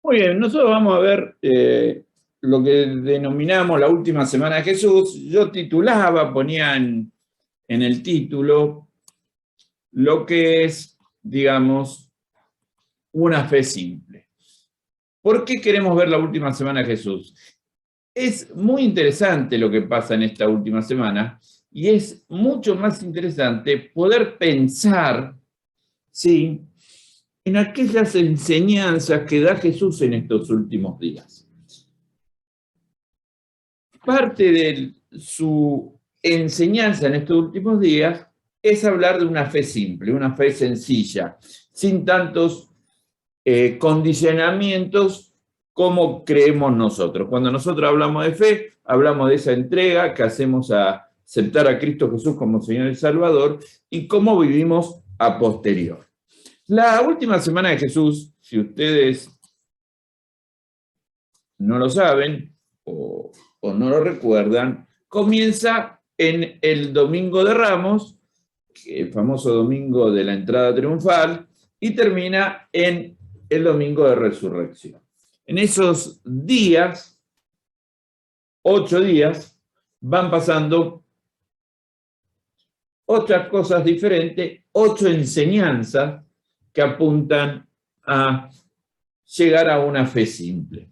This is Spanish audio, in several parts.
Muy bien, nosotros vamos a ver lo que denominamos la última semana de Jesús. Yo titulaba, ponía en el título, lo que es, digamos, una fe simple. ¿Por qué queremos ver la última semana de Jesús? Es muy interesante lo que pasa en esta última semana y es mucho más interesante poder pensar, ¿sí?, en aquellas enseñanzas que da Jesús en estos últimos días. Parte de su enseñanza en estos últimos días es hablar de una fe simple, una fe sencilla, sin tantos condicionamientos como creemos nosotros. Cuando nosotros hablamos de fe, hablamos de esa entrega que hacemos a aceptar a Cristo Jesús como Señor y Salvador y cómo vivimos a posterior. La última semana de Jesús, si ustedes no lo saben o no lo recuerdan, comienza en el Domingo de Ramos, el famoso domingo de la entrada triunfal, y termina en el Domingo de Resurrección. En esos días, 8 días, van pasando otras cosas diferentes, 8 enseñanzas que apuntan a llegar a una fe simple.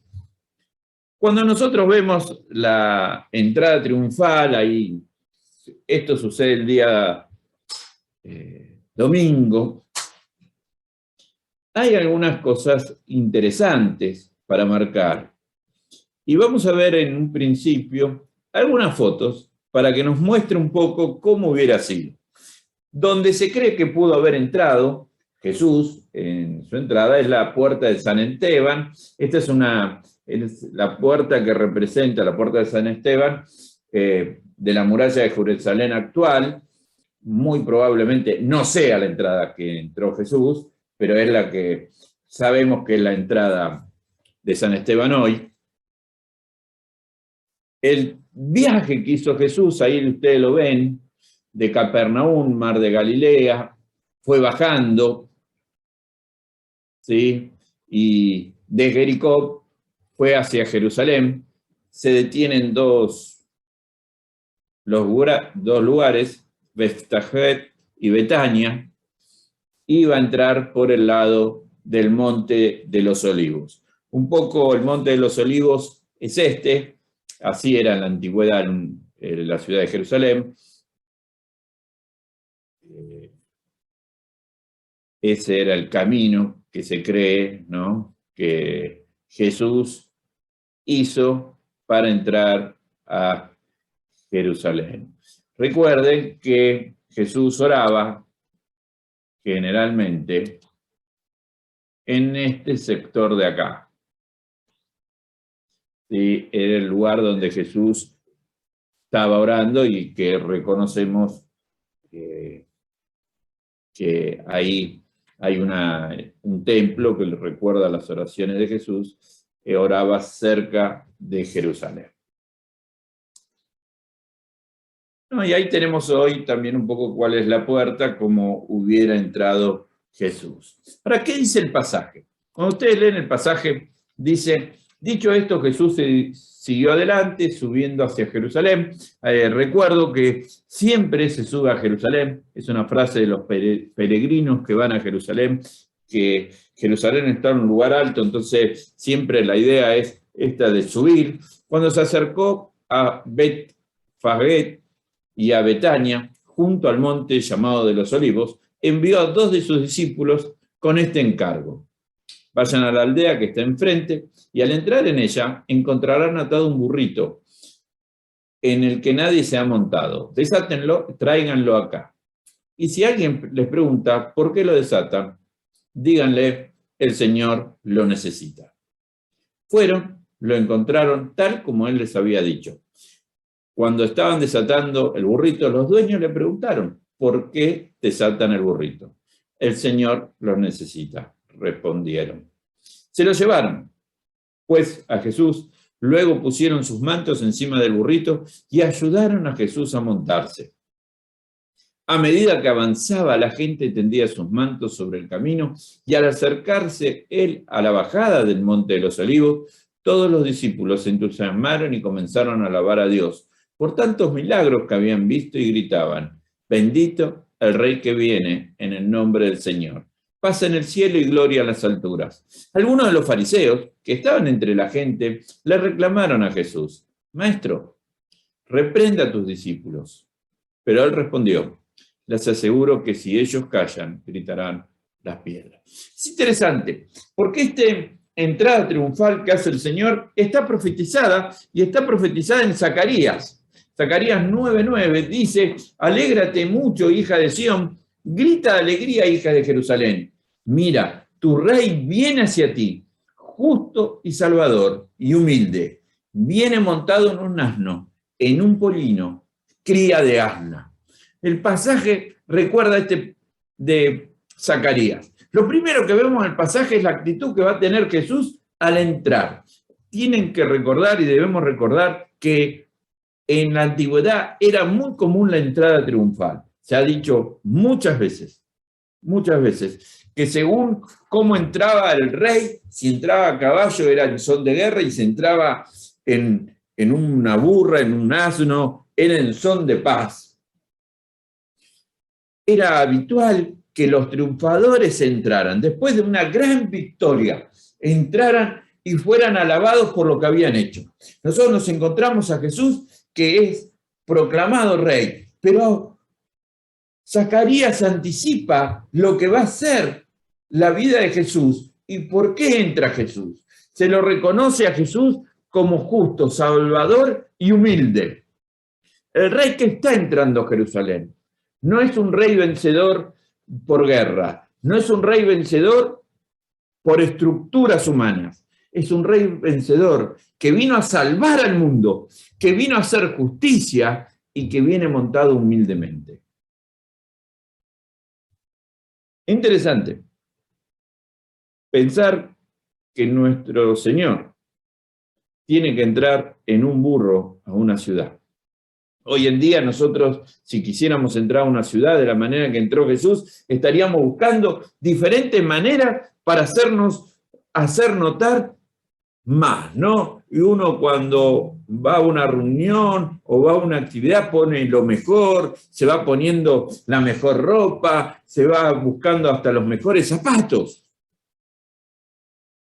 Cuando nosotros vemos la entrada triunfal, ahí, esto sucede el día domingo, hay algunas cosas interesantes para marcar. Y vamos a ver en un principio algunas fotos para que nos muestre un poco cómo hubiera sido. Donde se cree que pudo haber entrado Jesús en su entrada es la puerta de San Esteban. Esta es la puerta que representa la puerta de San Esteban de la muralla de Jerusalén actual. Muy probablemente no sea la entrada que entró Jesús, pero es la que sabemos que es la entrada de San Esteban hoy. El viaje que hizo Jesús, ahí ustedes lo ven, de Capernaum, mar de Galilea, fue bajando, ¿sí? Y de Jericó fue hacia Jerusalén. Se detienen dos lugares, Betfagé y Betania. Iba a entrar por el lado del Monte de los Olivos. Un poco el Monte de los Olivos es este, así era en la antigüedad en la ciudad de Jerusalén. Ese era el camino que se cree, ¿no?, que Jesús hizo para entrar a Jerusalén. Recuerden que Jesús oraba generalmente en este sector de acá. ¿Sí? Era el lugar donde Jesús estaba orando y que reconocemos que ahí hay un templo que le recuerda las oraciones de Jesús, que oraba cerca de Jerusalén. No, y ahí tenemos hoy también un poco cuál es la puerta, cómo hubiera entrado Jesús. ¿Para qué dice el pasaje? Cuando ustedes leen el pasaje, dice: dicho esto, Jesús siguió adelante, subiendo hacia Jerusalén. Recuerdo que siempre se sube a Jerusalén. Es una frase de los peregrinos que van a Jerusalén, que Jerusalén está en un lugar alto, entonces siempre la idea es esta de subir. Cuando se acercó a Betfagé y a Betania, junto al monte llamado de los Olivos, envió a 2 de sus discípulos con este encargo: vayan a la aldea que está enfrente y al entrar en ella encontrarán atado un burrito en el que nadie se ha montado. Desátenlo, tráiganlo acá. Y si alguien les pregunta por qué lo desatan, díganle: el Señor lo necesita. Fueron, lo encontraron tal como él les había dicho. Cuando estaban desatando el burrito, los dueños le preguntaron: ¿por qué desatan el burrito? El Señor los necesita, respondieron. Se lo llevaron, pues, a Jesús. Luego pusieron sus mantos encima del burrito y ayudaron a Jesús a montarse. A medida que avanzaba, la gente tendía sus mantos sobre el camino, y al acercarse él a la bajada del Monte de los Olivos, todos los discípulos se entusiasmaron y comenzaron a alabar a Dios por tantos milagros que habían visto, y gritaban: bendito el Rey que viene en el nombre del Señor. Paz en el cielo y gloria en las alturas. Algunos de los fariseos que estaban entre la gente le reclamaron a Jesús: Maestro, reprenda a tus discípulos. Pero él respondió: les aseguro que si ellos callan, gritarán las piedras. Es interesante, porque esta entrada triunfal que hace el Señor está profetizada, y está profetizada en Zacarías. Zacarías 9:9 dice: alégrate mucho, hija de Sión, grita de alegría, hija de Jerusalén. Mira, tu rey viene hacia ti, justo y salvador y humilde. Viene montado en un asno, en un pollino, cría de asna. El pasaje recuerda este de Zacarías. Lo primero que vemos en el pasaje es la actitud que va a tener Jesús al entrar. Tienen que recordar, y debemos recordar, que en la antigüedad era muy común la entrada triunfal. Se ha dicho muchas veces, que según cómo entraba el rey, si entraba a caballo era en son de guerra, y si entraba en una burra, en un asno, era en son de paz. Era habitual que los triunfadores entraran, después de una gran victoria, entraran y fueran alabados por lo que habían hecho. Nosotros nos encontramos a Jesús, que es proclamado rey, pero Zacarías anticipa lo que va a ser la vida de Jesús y por qué entra Jesús. Se lo reconoce a Jesús como justo, salvador y humilde. El rey que está entrando a Jerusalén no es un rey vencedor por guerra, no es un rey vencedor por estructuras humanas, es un rey vencedor que vino a salvar al mundo, que vino a hacer justicia y que viene montado humildemente. Interesante pensar que nuestro Señor tiene que entrar en un burro a una ciudad. Hoy en día nosotros, si quisiéramos entrar a una ciudad de la manera que entró Jesús, estaríamos buscando diferentes maneras para hacer notar más, ¿no? Y uno cuando va a una reunión o va a una actividad pone lo mejor, se va poniendo la mejor ropa, se va buscando hasta los mejores zapatos.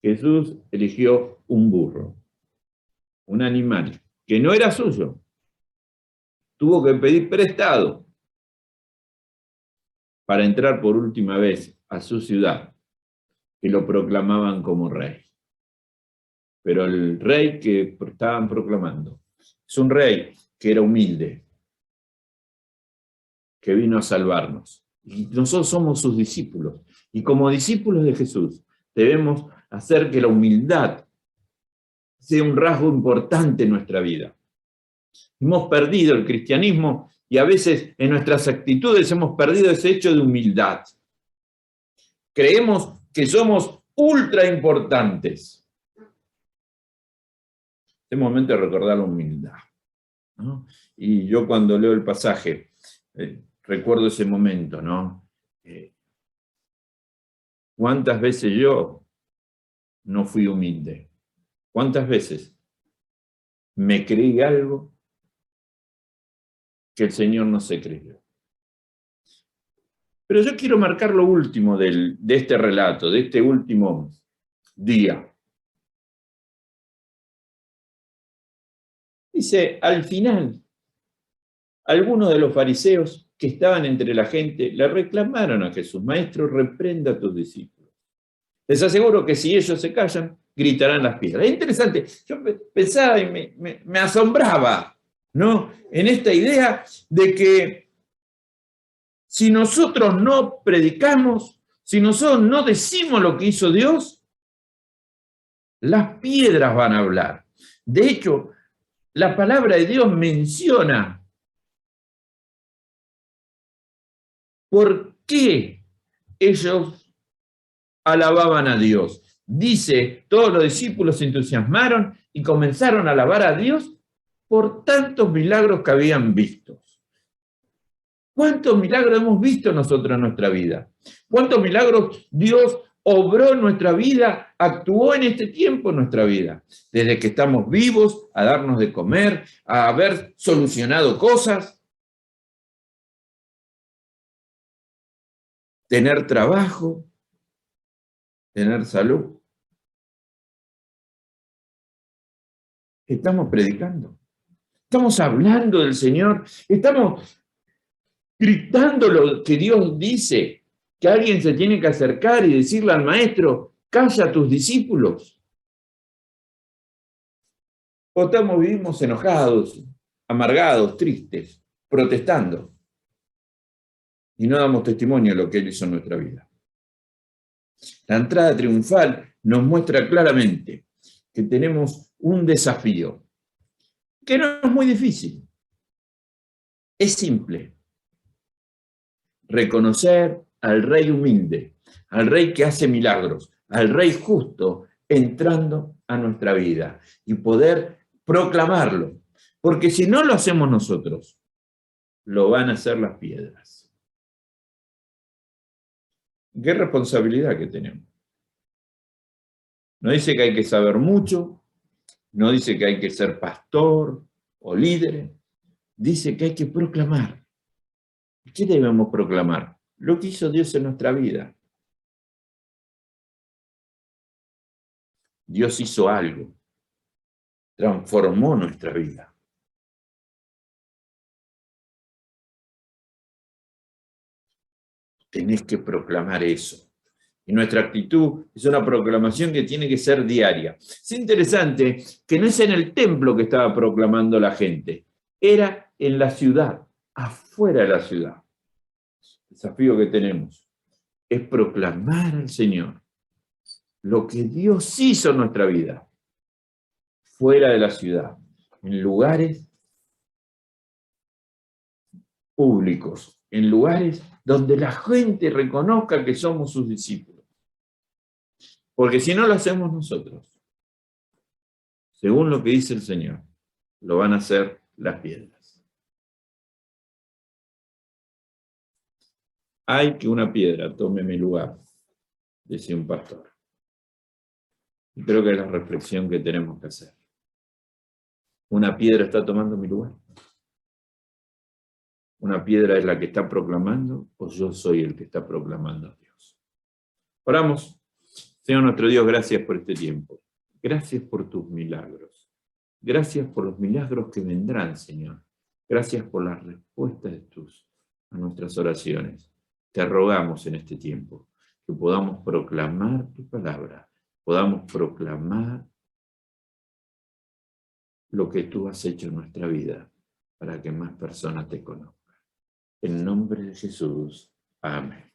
Jesús eligió un burro, un animal que no era suyo. Tuvo que pedir prestado para entrar por última vez a su ciudad, que lo proclamaban como rey. Pero el rey que estaban proclamando es un rey que era humilde, que vino a salvarnos. Y nosotros somos sus discípulos. Y como discípulos de Jesús, debemos hacer que la humildad sea un rasgo importante en nuestra vida. Hemos perdido el cristianismo y a veces en nuestras actitudes hemos perdido ese hecho de humildad. Creemos que somos ultra importantes. Es momento de recordar la humildad, ¿no? Y yo cuando leo el pasaje, recuerdo ese momento, ¿no? ¿Cuántas veces yo no fui humilde? ¿Cuántas veces me creí algo que el Señor no se creyó? Pero yo quiero marcar lo último de este relato, de este último día. Dice, al final, algunos de los fariseos que estaban entre la gente le reclamaron a Jesús: Maestro, reprenda a tus discípulos. Les aseguro que si ellos se callan, gritarán las piedras. Es interesante, yo pensaba y me asombraba, ¿no? En esta idea de que si nosotros no predicamos, si nosotros no decimos lo que hizo Dios, las piedras van a hablar. De hecho, la palabra de Dios menciona por qué ellos alababan a Dios. Dice, todos los discípulos se entusiasmaron y comenzaron a alabar a Dios por tantos milagros que habían visto. ¿Cuántos milagros hemos visto nosotros en nuestra vida? ¿Cuántos milagros Dios obró en nuestra vida, actuó en este tiempo en nuestra vida? Desde que estamos vivos, a darnos de comer, a haber solucionado cosas, tener trabajo, tener salud. Estamos predicando, estamos hablando del Señor, estamos gritando lo que Dios dice, que alguien se tiene que acercar y decirle al maestro, calla a tus discípulos. O vivimos enojados, amargados, tristes, protestando. Y no damos testimonio de lo que Él hizo en nuestra vida. La entrada triunfal nos muestra claramente que tenemos un desafío, que no es muy difícil, es simple. Reconocer al Rey humilde, al Rey que hace milagros, al Rey justo, entrando a nuestra vida y poder proclamarlo. Porque si no lo hacemos nosotros, lo van a hacer las piedras. ¿Qué responsabilidad que tenemos? No dice que hay que saber mucho, no dice que hay que ser pastor o líder, dice que hay que proclamar. ¿Qué debemos proclamar? Lo que hizo Dios en nuestra vida. Dios hizo algo, transformó nuestra vida. Tenés que proclamar eso. Y nuestra actitud es una proclamación que tiene que ser diaria. Es interesante que no es en el templo que estaba proclamando la gente, era en la ciudad, afuera de la ciudad. El desafío que tenemos es proclamar al Señor lo que Dios hizo en nuestra vida, fuera de la ciudad, en lugares públicos, en lugares donde la gente reconozca que somos sus discípulos. Porque si no lo hacemos nosotros, según lo que dice el Señor, lo van a hacer las piedras. Hay que una piedra tome mi lugar, decía un pastor. Y creo que es la reflexión que tenemos que hacer. ¿Una piedra está tomando mi lugar? ¿Una piedra es la que está proclamando o yo soy el que está proclamando a Dios? Oramos. Señor nuestro Dios, gracias por este tiempo. Gracias por tus milagros. Gracias por los milagros que vendrán, Señor. Gracias por las respuestas a nuestras oraciones. Te rogamos en este tiempo que podamos proclamar tu palabra, podamos proclamar lo que tú has hecho en nuestra vida para que más personas te conozcan. En nombre de Jesús. Amén.